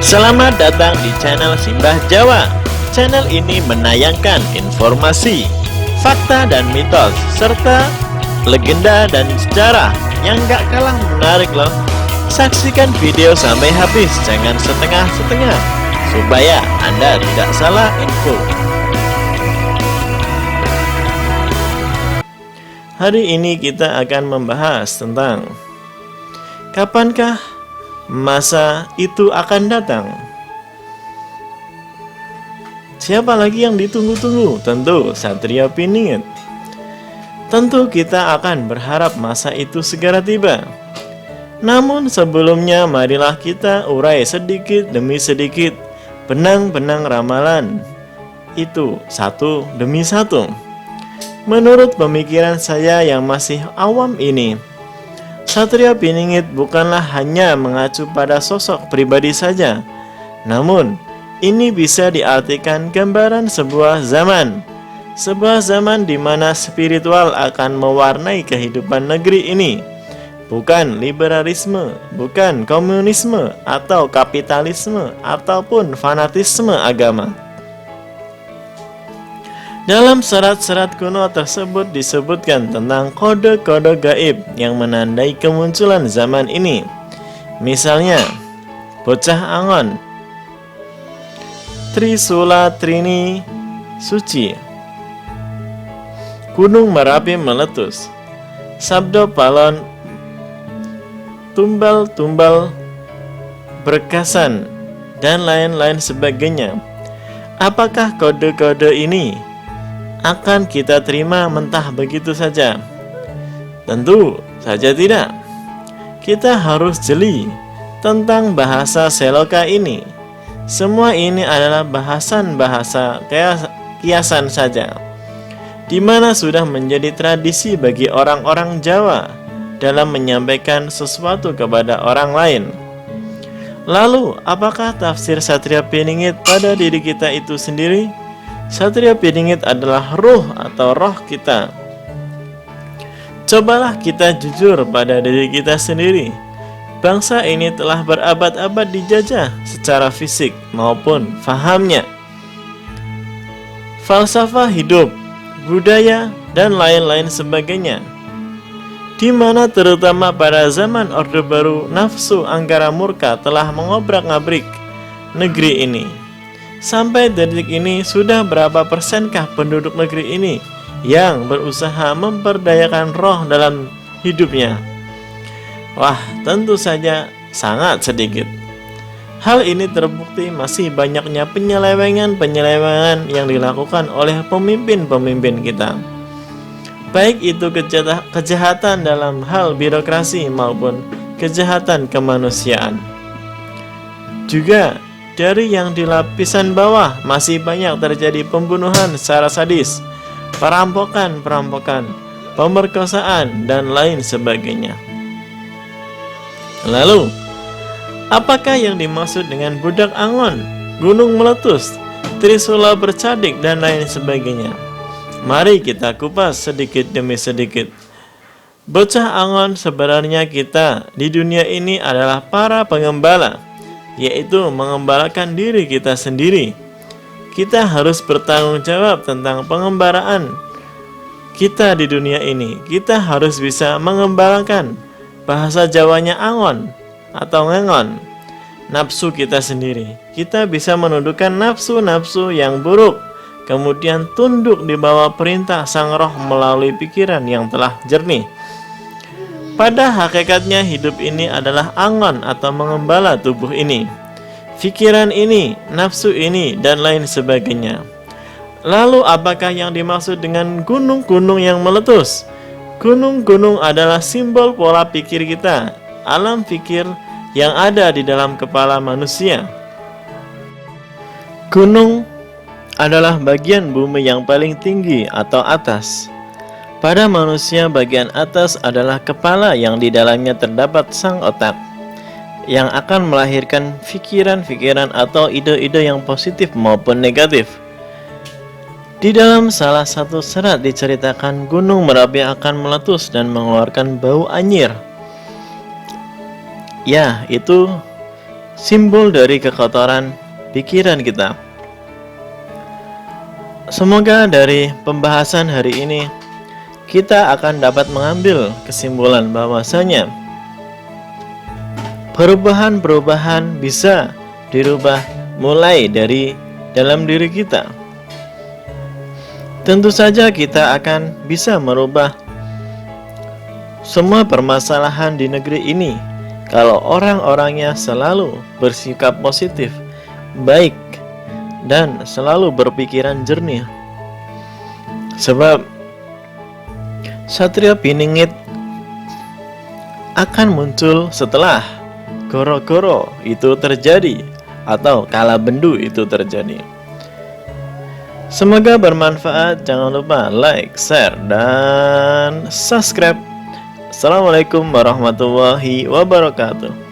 Selamat datang di channel Simbah Jawa. Channel ini menayangkan informasi, fakta dan mitos, serta legenda dan sejarah yang gak kalah menarik loh. Saksikan video sampai habis, jangan setengah-setengah, supaya Anda tidak salah info. Hari ini kita akan membahas tentang kapankah masa itu akan datang. Siapa lagi yang ditunggu-tunggu? Tentu Satrio Piningit. Tentu kita akan berharap masa itu segera tiba. Namun sebelumnya marilah kita urai sedikit demi sedikit benang-benang ramalan itu satu demi satu. Menurut pemikiran saya yang masih awam ini, Satrio Piningit bukanlah hanya mengacu pada sosok pribadi saja, namun ini bisa diartikan gambaran sebuah zaman di mana spiritual akan mewarnai kehidupan negeri ini, bukan liberalisme, bukan komunisme atau kapitalisme ataupun fanatisme agama. Dalam serat-serat kuno tersebut disebutkan tentang kode-kode gaib yang menandai kemunculan zaman ini. Misalnya, Bocah Angon, Trisula Trini Suci, Gunung Merapi meletus, Sabdo Palon Tumbal-tumbal berkasan, dan lain-lain sebagainya. Apakah kode-kode ini akan kita terima mentah begitu saja? Tentu saja tidak. Kita harus jeli tentang bahasa seloka ini. Semua ini adalah bahasa kiasan saja, di mana sudah menjadi tradisi bagi orang-orang Jawa dalam menyampaikan sesuatu kepada orang lain. Lalu, apakah tafsir Satrio Piningit pada diri kita itu sendiri? Satrio Piningit adalah ruh atau roh kita. Cobalah kita jujur pada diri kita sendiri. Bangsa ini telah berabad-abad dijajah secara fisik maupun fahamnya, falsafah hidup, budaya, dan lain-lain sebagainya, di mana terutama pada zaman Orde Baru nafsu angkara murka telah mengobrak-ngabrik negeri ini. Sampai detik ini sudah berapa persenkah penduduk negeri ini yang berusaha memperdayakan roh dalam hidupnya? Wah, tentu saja sangat sedikit. Hal ini terbukti masih banyaknya penyelewengan yang dilakukan oleh pemimpin-pemimpin kita. Baik itu kejahatan dalam hal birokrasi maupun kejahatan kemanusiaan. Juga dari yang di lapisan bawah masih banyak terjadi pembunuhan secara sadis, perampokan, pemerkosaan, dan lain sebagainya. Lalu, apakah yang dimaksud dengan budak Angon, gunung meletus, Trisula bercadik, dan lain sebagainya? Mari kita kupas sedikit demi sedikit. Bocah Angon sebenarnya kita di dunia ini adalah para pengembala, yaitu mengembalakan diri kita sendiri. Kita harus bertanggung jawab tentang pengembaraan kita di dunia ini. Kita harus bisa mengembalakan, bahasa Jawanya Angon atau ngengon, nafsu kita sendiri. Kita bisa menundukkan nafsu-nafsu yang buruk, kemudian tunduk di bawah perintah sang roh melalui pikiran yang telah jernih. Pada hakikatnya hidup ini adalah angon atau mengembala tubuh ini, pikiran ini, nafsu ini, dan lain sebagainya. Lalu apakah yang dimaksud dengan gunung-gunung yang meletus? Gunung-gunung adalah simbol pola pikir kita, alam pikir yang ada di dalam kepala manusia. Gunung adalah bagian bumi yang paling tinggi atau atas. Pada manusia bagian atas adalah kepala yang di dalamnya terdapat sang otak, yang akan melahirkan pikiran-pikiran atau ide-ide yang positif maupun negatif. Di dalam salah satu serat diceritakan Gunung Merapi akan meletus dan mengeluarkan bau anyir. Ya, itu simbol dari kekotoran pikiran kita. Semoga dari pembahasan hari ini kita akan dapat mengambil kesimpulan bahwasanya perubahan-perubahan bisa dirubah mulai dari dalam diri kita. Tentu saja kita akan bisa merubah semua permasalahan di negeri ini kalau orang-orangnya selalu bersikap positif, baik, dan selalu berpikiran jernih. Sebab Satria Piningit akan muncul setelah goro-goro itu terjadi atau kala bendu itu terjadi. Semoga bermanfaat. Jangan lupa like, share, dan subscribe. Assalamualaikum warahmatullahi wabarakatuh.